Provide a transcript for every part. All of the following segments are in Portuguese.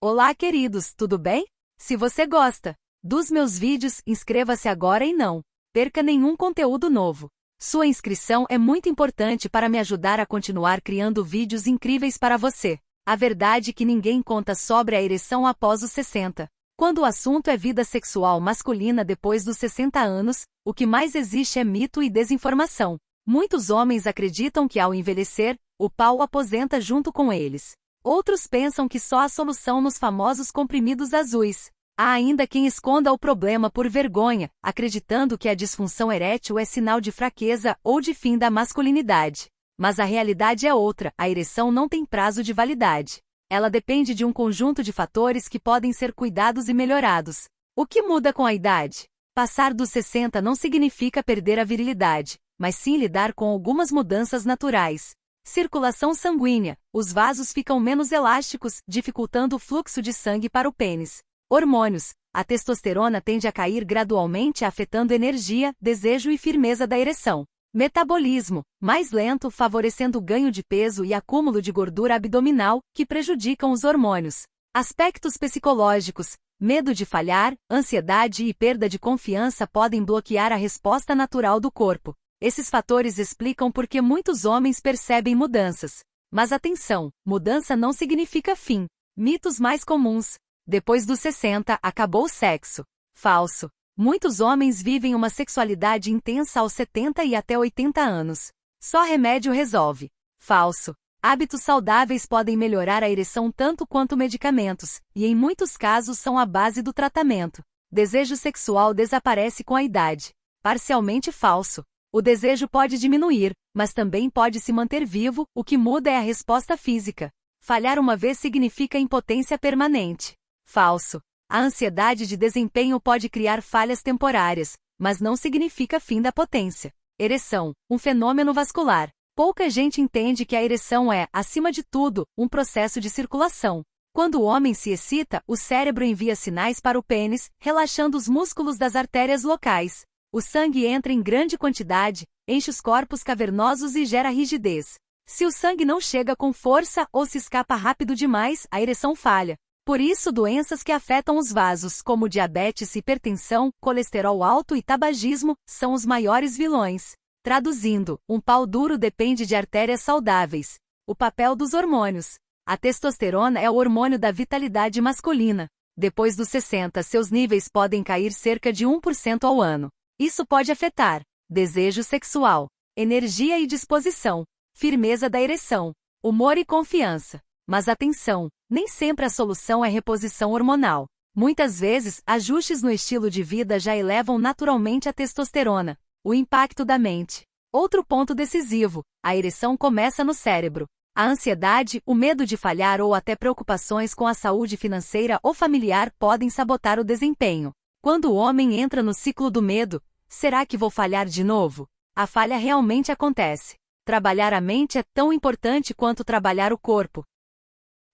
Olá, queridos, tudo bem? Se você gosta dos meus vídeos, inscreva-se agora e não perca nenhum conteúdo novo. Sua inscrição é muito importante para me ajudar a continuar criando vídeos incríveis para você. A verdade é que ninguém conta sobre a ereção após os 60. Quando o assunto é vida sexual masculina depois dos 60 anos, o que mais existe é mito e desinformação. Muitos homens acreditam que ao envelhecer, o pau aposenta junto com eles. Outros pensam que só há solução nos famosos comprimidos azuis. Há ainda quem esconda o problema por vergonha, acreditando que a disfunção erétil é sinal de fraqueza ou de fim da masculinidade. Mas a realidade é outra, a ereção não tem prazo de validade. Ela depende de um conjunto de fatores que podem ser cuidados e melhorados. O que muda com a idade? Passar dos 60 não significa perder a virilidade, mas sim lidar com algumas mudanças naturais. Circulação sanguínea. Os vasos ficam menos elásticos, dificultando o fluxo de sangue para o pênis. Hormônios. A testosterona tende a cair gradualmente, afetando energia, desejo e firmeza da ereção. Metabolismo. Mais lento, favorecendo o ganho de peso e acúmulo de gordura abdominal, que prejudicam os hormônios. Aspectos psicológicos. Medo de falhar, ansiedade e perda de confiança podem bloquear a resposta natural do corpo. Esses fatores explicam por que muitos homens percebem mudanças. Mas atenção, mudança não significa fim. Mitos mais comuns. Depois dos 60, acabou o sexo. Falso. Muitos homens vivem uma sexualidade intensa aos 70 e até 80 anos. Só remédio resolve. Falso. Hábitos saudáveis podem melhorar a ereção tanto quanto medicamentos, e em muitos casos são a base do tratamento. Desejo sexual desaparece com a idade. Parcialmente falso. O desejo pode diminuir, mas também pode se manter vivo, o que muda é a resposta física. Falhar uma vez significa impotência permanente. Falso. A ansiedade de desempenho pode criar falhas temporárias, mas não significa fim da potência. Ereção, um fenômeno vascular. Pouca gente entende que a ereção é, acima de tudo, um processo de circulação. Quando o homem se excita, o cérebro envia sinais para o pênis, relaxando os músculos das artérias locais. O sangue entra em grande quantidade, enche os corpos cavernosos e gera rigidez. Se o sangue não chega com força ou se escapa rápido demais, a ereção falha. Por isso, doenças que afetam os vasos, como diabetes, hipertensão, colesterol alto e tabagismo, são os maiores vilões. Traduzindo, um pau duro depende de artérias saudáveis. O papel dos hormônios. A testosterona é o hormônio da vitalidade masculina. Depois dos 60, seus níveis podem cair cerca de 1% ao ano. Isso pode afetar desejo sexual, energia e disposição, firmeza da ereção, humor e confiança. Mas atenção, nem sempre a solução é reposição hormonal. Muitas vezes, ajustes no estilo de vida já elevam naturalmente a testosterona. O impacto da mente. Outro ponto decisivo, a ereção começa no cérebro. A ansiedade, o medo de falhar ou até preocupações com a saúde financeira ou familiar podem sabotar o desempenho. Quando o homem entra no ciclo do medo, será que vou falhar de novo? A falha realmente acontece. Trabalhar a mente é tão importante quanto trabalhar o corpo.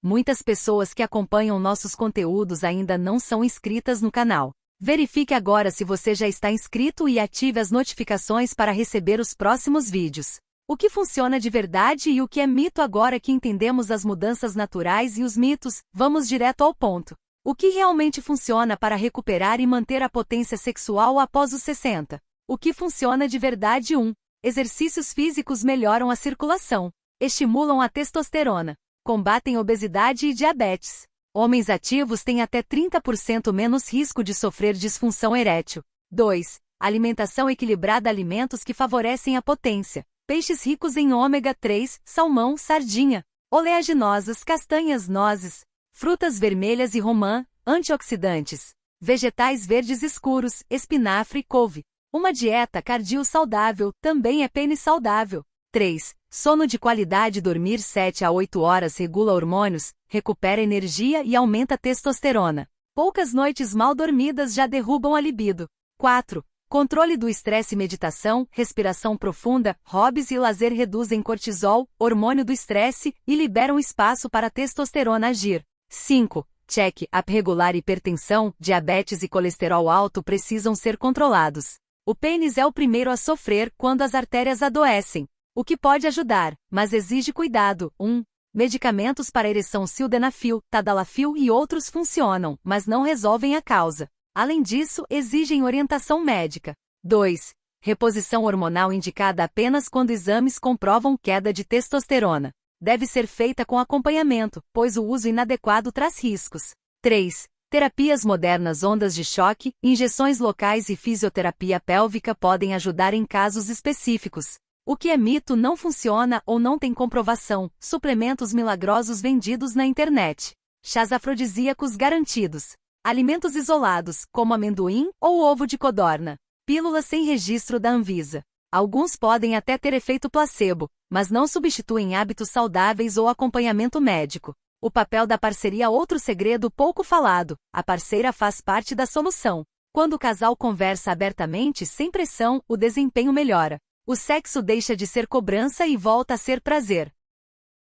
Muitas pessoas que acompanham nossos conteúdos ainda não são inscritas no canal. Verifique agora se você já está inscrito e ative as notificações para receber os próximos vídeos. O que funciona de verdade e o que é mito? Agora que entendemos as mudanças naturais e os mitos, vamos direto ao ponto. O que realmente funciona para recuperar e manter a potência sexual após os 60? O que funciona de verdade? 1. Exercícios físicos melhoram a circulação, estimulam a testosterona, combatem obesidade e diabetes. Homens ativos têm até 30% menos risco de sofrer disfunção erétil. 2. Alimentação equilibrada. Alimentos que favorecem a potência. Peixes ricos em ômega 3, salmão, sardinha, oleaginosas, castanhas, nozes, frutas vermelhas e romã, antioxidantes. Vegetais verdes escuros, espinafre e couve. Uma dieta cardio saudável também é pênis saudável. 3. Sono de qualidade. Dormir 7 a 8 horas regula hormônios, recupera energia e aumenta a testosterona. Poucas noites mal dormidas já derrubam a libido. 4. Controle do estresse. Meditação, respiração profunda, hobbies e lazer reduzem cortisol, hormônio do estresse, e liberam espaço para a testosterona agir. 5. Check-up regular. Hipertensão, diabetes e colesterol alto precisam ser controlados. O pênis é o primeiro a sofrer quando as artérias adoecem. O que pode ajudar, mas exige cuidado. 1. Medicamentos para ereção sildenafil, tadalafil e outros funcionam, mas não resolvem a causa. Além disso, exigem orientação médica. 2. Reposição hormonal indicada apenas quando exames comprovam queda de testosterona. Deve ser feita com acompanhamento, pois o uso inadequado traz riscos. 3. Terapias modernas, ondas de choque, injeções locais e fisioterapia pélvica podem ajudar em casos específicos. O que é mito não funciona ou não tem comprovação. Suplementos milagrosos vendidos na internet. Chás afrodisíacos garantidos. Alimentos isolados, como amendoim ou ovo de codorna. Pílulas sem registro da Anvisa. Alguns podem até ter efeito placebo, mas não substituem hábitos saudáveis ou acompanhamento médico. O papel da parceria, outro segredo pouco falado. A parceira faz parte da solução. Quando o casal conversa abertamente, sem pressão, o desempenho melhora. O sexo deixa de ser cobrança e volta a ser prazer.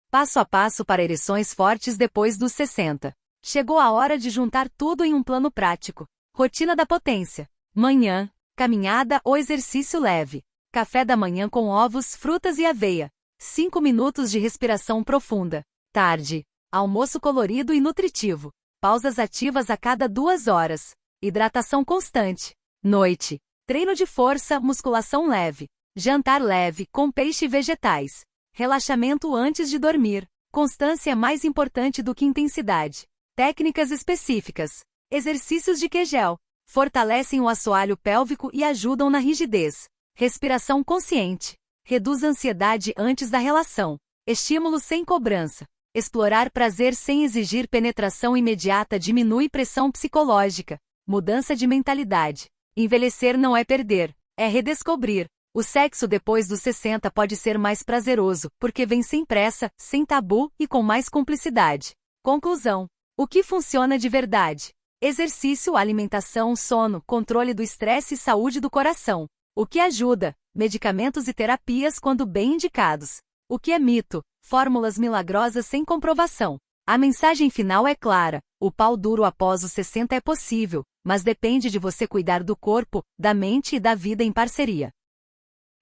Passo a passo para ereções fortes depois dos 60. Chegou a hora de juntar tudo em um plano prático. Rotina da potência. Manhã, caminhada ou exercício leve. Café da manhã com ovos, frutas e aveia. 5 minutos de respiração profunda. Tarde, almoço colorido e nutritivo. Pausas ativas a cada 2 horas. Hidratação constante. Noite, treino de força, musculação leve. Jantar leve, com peixe e vegetais. Relaxamento antes de dormir. Constância é mais importante do que intensidade. Técnicas específicas. Exercícios de Kegel. Fortalecem o assoalho pélvico e ajudam na rigidez. Respiração consciente. Reduz a ansiedade antes da relação. Estímulo sem cobrança. Explorar prazer sem exigir penetração imediata diminui pressão psicológica. Mudança de mentalidade. Envelhecer não é perder, é redescobrir. O sexo depois dos 60 pode ser mais prazeroso, porque vem sem pressa, sem tabu e com mais cumplicidade. Conclusão. O que funciona de verdade? Exercício, alimentação, sono, controle do estresse e saúde do coração. O que ajuda? Medicamentos e terapias quando bem indicados. O que é mito? Fórmulas milagrosas sem comprovação. A mensagem final é clara: o pau duro após os 60 é possível, mas depende de você cuidar do corpo, da mente e da vida em parceria.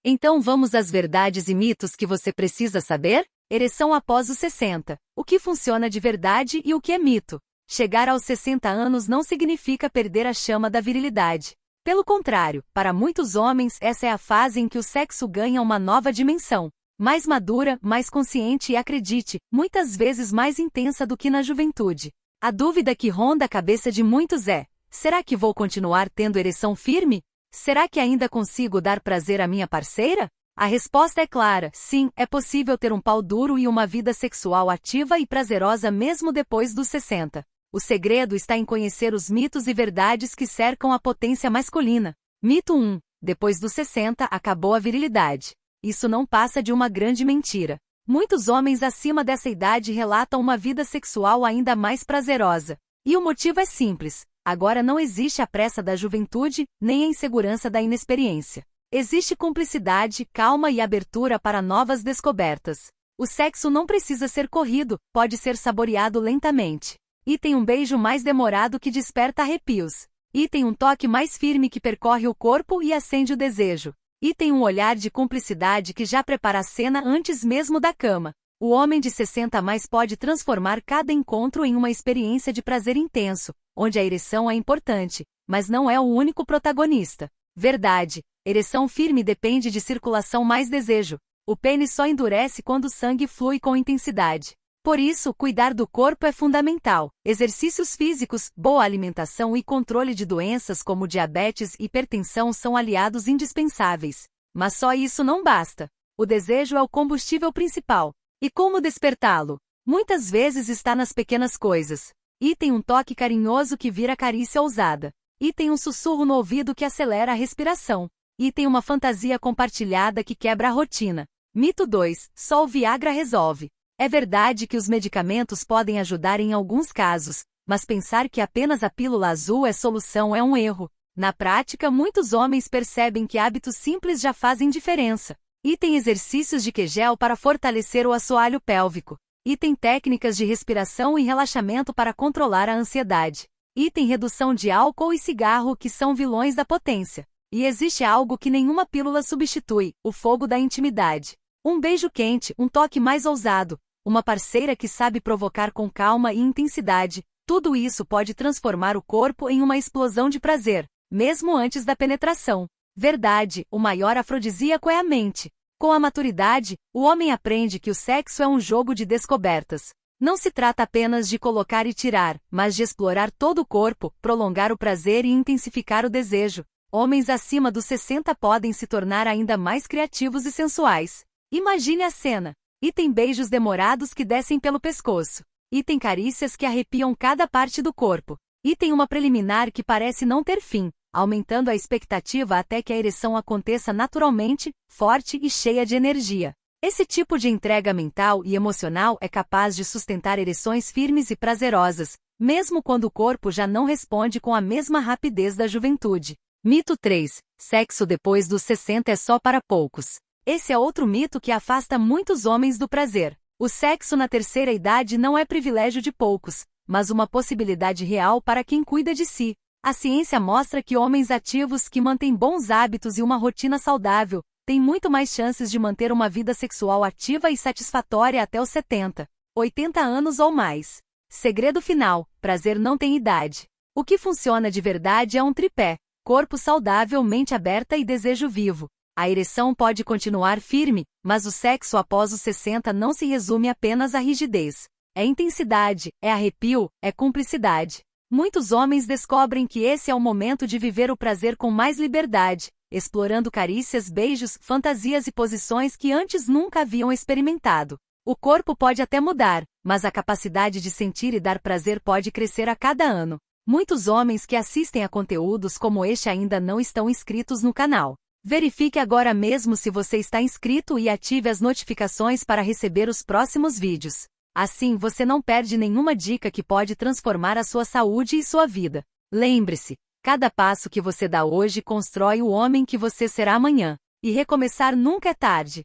Então vamos às verdades e mitos que você precisa saber? Ereção após os 60. O que funciona de verdade e o que é mito? Chegar aos 60 anos não significa perder a chama da virilidade. Pelo contrário, para muitos homens essa é a fase em que o sexo ganha uma nova dimensão. Mais madura, mais consciente e, acredite, muitas vezes mais intensa do que na juventude. A dúvida que ronda a cabeça de muitos é: será que vou continuar tendo ereção firme? Será que ainda consigo dar prazer à minha parceira? A resposta é clara: sim, é possível ter um pau duro e uma vida sexual ativa e prazerosa mesmo depois dos 60. O segredo está em conhecer os mitos e verdades que cercam a potência masculina. Mito 1. Depois dos 60 acabou a virilidade. Isso não passa de uma grande mentira. Muitos homens acima dessa idade relatam uma vida sexual ainda mais prazerosa. E o motivo é simples: agora não existe a pressa da juventude, nem a insegurança da inexperiência. Existe cumplicidade, calma e abertura para novas descobertas. O sexo não precisa ser corrido, pode ser saboreado lentamente. E tem um beijo mais demorado que desperta arrepios. E tem um toque mais firme que percorre o corpo e acende o desejo. E tem um olhar de cumplicidade que já prepara a cena antes mesmo da cama. O homem de 60 a mais pode transformar cada encontro em uma experiência de prazer intenso, onde a ereção é importante, mas não é o único protagonista. Verdade. Ereção firme depende de circulação mais desejo. O pênis só endurece quando o sangue flui com intensidade. Por isso, cuidar do corpo é fundamental. Exercícios físicos, boa alimentação e controle de doenças como diabetes e hipertensão são aliados indispensáveis. Mas só isso não basta. O desejo é o combustível principal. E como despertá-lo? Muitas vezes está nas pequenas coisas. E tem um toque carinhoso que vira carícia ousada. E tem um sussurro no ouvido que acelera a respiração. E tem uma fantasia compartilhada que quebra a rotina. Mito 2. Só o Viagra resolve. É verdade que os medicamentos podem ajudar em alguns casos, mas pensar que apenas a pílula azul é solução é um erro. Na prática, muitos homens percebem que hábitos simples já fazem diferença. E tem exercícios de Kegel para fortalecer o assoalho pélvico. E tem técnicas de respiração e relaxamento para controlar a ansiedade. E tem redução de álcool e cigarro que são vilões da potência. E existe algo que nenhuma pílula substitui: o fogo da intimidade. Um beijo quente, um toque mais ousado, uma parceira que sabe provocar com calma e intensidade, tudo isso pode transformar o corpo em uma explosão de prazer, mesmo antes da penetração. Verdade, o maior afrodisíaco é a mente. Com a maturidade, o homem aprende que o sexo é um jogo de descobertas. Não se trata apenas de colocar e tirar, mas de explorar todo o corpo, prolongar o prazer e intensificar o desejo. Homens acima dos 60 podem se tornar ainda mais criativos e sensuais. Imagine a cena. E tem beijos demorados que descem pelo pescoço. E tem carícias que arrepiam cada parte do corpo. E tem uma preliminar que parece não ter fim, aumentando a expectativa até que a ereção aconteça naturalmente, forte e cheia de energia. Esse tipo de entrega mental e emocional é capaz de sustentar ereções firmes e prazerosas, mesmo quando o corpo já não responde com a mesma rapidez da juventude. Mito 3. Sexo depois dos 60 é só para poucos. Esse é outro mito que afasta muitos homens do prazer. O sexo na terceira idade não é privilégio de poucos, mas uma possibilidade real para quem cuida de si. A ciência mostra que homens ativos que mantêm bons hábitos e uma rotina saudável têm muito mais chances de manter uma vida sexual ativa e satisfatória até os 70, 80 anos ou mais. Segredo final: prazer não tem idade. O que funciona de verdade é um tripé: corpo saudável, mente aberta e desejo vivo. A ereção pode continuar firme, mas o sexo após os 60 não se resume apenas à rigidez. É intensidade, é arrepio, é cumplicidade. Muitos homens descobrem que esse é o momento de viver o prazer com mais liberdade, explorando carícias, beijos, fantasias e posições que antes nunca haviam experimentado. O corpo pode até mudar, mas a capacidade de sentir e dar prazer pode crescer a cada ano. Muitos homens que assistem a conteúdos como este ainda não estão inscritos no canal. Verifique agora mesmo se você está inscrito e ative as notificações para receber os próximos vídeos. Assim você não perde nenhuma dica que pode transformar a sua saúde e sua vida. Lembre-se, cada passo que você dá hoje constrói o homem que você será amanhã. E recomeçar nunca é tarde.